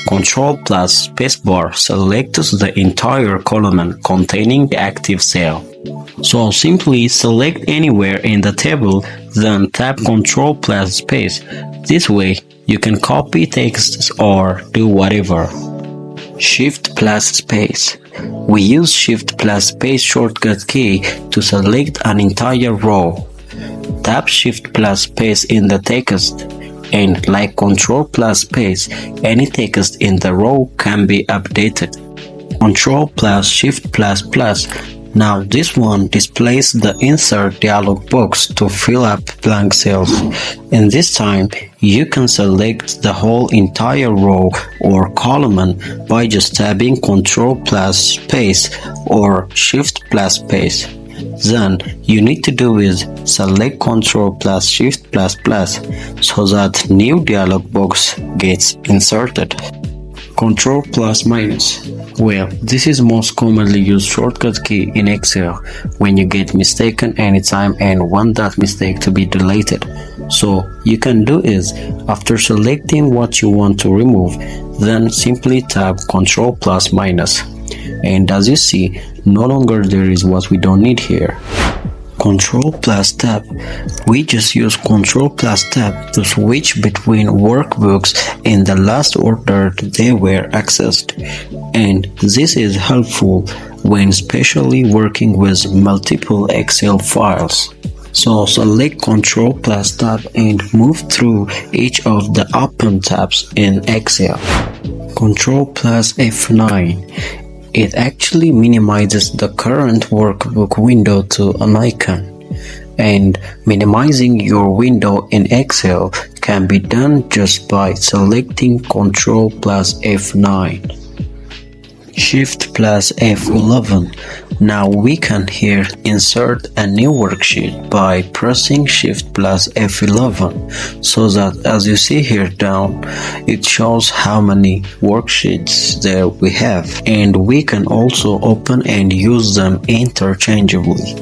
Ctrl plus spacebar selects the entire column containing the active cell. So simply select anywhere in the table, then tap Ctrl plus space. This way you can copy texts or do whatever. Shift plus space. We use Shift plus space shortcut key to select an entire row. Tap Shift plus space in the text, and like Ctrl plus space, any text in the row can be updated. Ctrl plus Shift plus plus. Now this one displays the insert dialog box to fill up blank cells. And this time you can select the whole entire row or column by just tapping Ctrl plus space or Shift plus space. Then you need to do is select Ctrl plus Shift plus plus so that new dialog box gets inserted. Ctrl plus minus. Well, this is most commonly used shortcut key in Excel when you get mistaken anytime and want that mistake to be deleted. So you can do is, after selecting what you want to remove, then simply tap Ctrl plus minus. And as you see, no longer there is what we don't need here. Ctrl plus tab. We just use Ctrl plus tab to switch between workbooks in the last order they were accessed. And this is helpful when especially working with multiple Excel files. So select Ctrl plus tab and move through each of the open tabs in Excel. Ctrl plus F9. It actually minimizes the current workbook window to an icon. And minimizing your window in Excel can be done just by selecting Ctrl plus F9. Shift plus F11. Now we can here insert a new worksheet by pressing Shift plus F11 so that as you see here down, it shows how many worksheets there we have, and we can also open and use them interchangeably.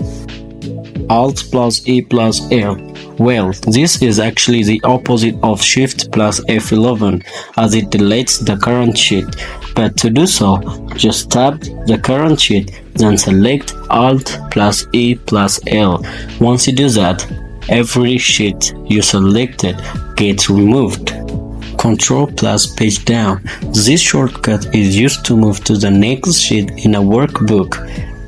Alt plus E plus L. Well, this is actually the opposite of Shift plus F11 as it deletes the current sheet. But to do so, just tap the current sheet, then select Alt plus E plus L. Once you do that, every sheet you selected gets removed. Ctrl plus page down. This shortcut is used to move to the next sheet in a workbook,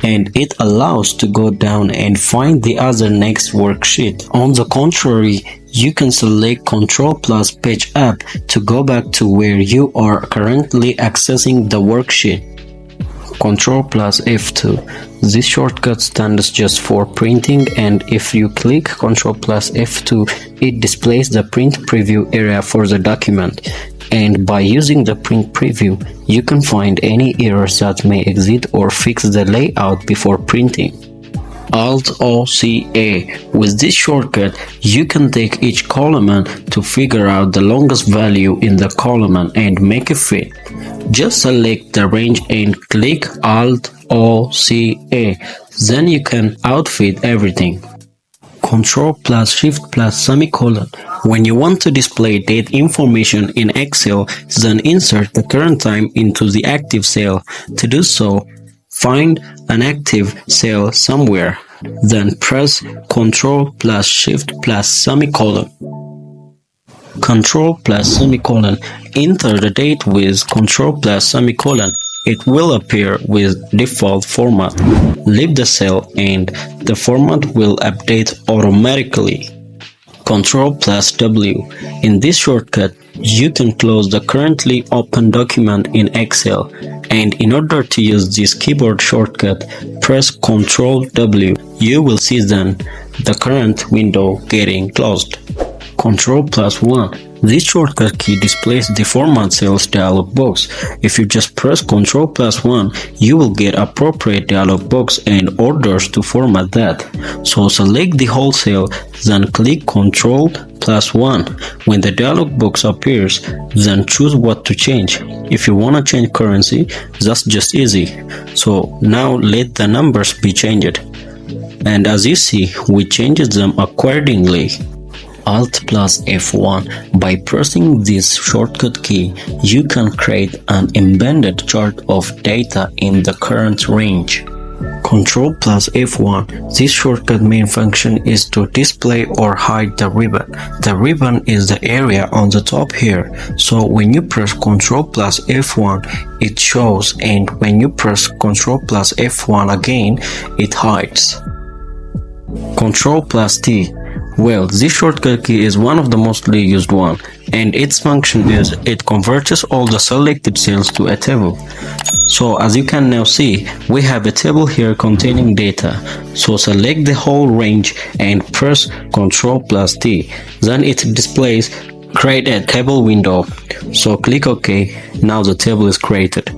and it allows to go down and find the other next worksheet. On the contrary, you can select Ctrl plus page up to go back to where you are currently accessing the worksheet. Ctrl plus F2. This shortcut stands just for printing, and if you click Ctrl plus F2, it displays the print preview area for the document. And by using the print preview, you can find any errors that may exist or fix the layout before printing. Alt-O-C-A. With this shortcut, you can take each column to figure out the longest value in the column and make it fit. Just select the range and click Alt-O-C-A. Then you can outfit everything. Ctrl plus Shift plus semicolon. When you want to display date information in Excel, then insert the current time into the active cell. To do so, find an active cell somewhere, then press Ctrl plus Shift plus semicolon. Ctrl plus semicolon. Enter the date with Ctrl plus semicolon. It will appear with default format. Leave the cell and the format will update automatically. Ctrl plus W. In this shortcut, you can close the currently open document in Excel, and in order to use this keyboard shortcut, press Ctrl W. You will see then the current window getting closed. Ctrl plus 1. This shortcut key displays the Format Cells dialog box. If you just press Ctrl plus 1, you will get appropriate dialog box and orders to format that. So select the whole cell, then click Ctrl plus 1. When the dialog box appears, then choose what to change. If you want to change currency, that's just easy. So now let the numbers be changed. And as you see, we changed them accordingly. Alt plus F1. By pressing this shortcut key, you can create an embedded chart of data in the current range. Ctrl plus F1. This shortcut main function is to display or hide the ribbon. The ribbon is the area on the top here. So when you press Ctrl plus F1, it shows, and when you press Ctrl plus F1 again, it hides. Ctrl plus T. Well, this shortcut key is one of the mostly used one, and its function is it converts all the selected cells to a table. So as you can now see, we have a table here containing data. So select the whole range and press Ctrl plus T. Then it displays create a table window. So click OK. Now the table is created.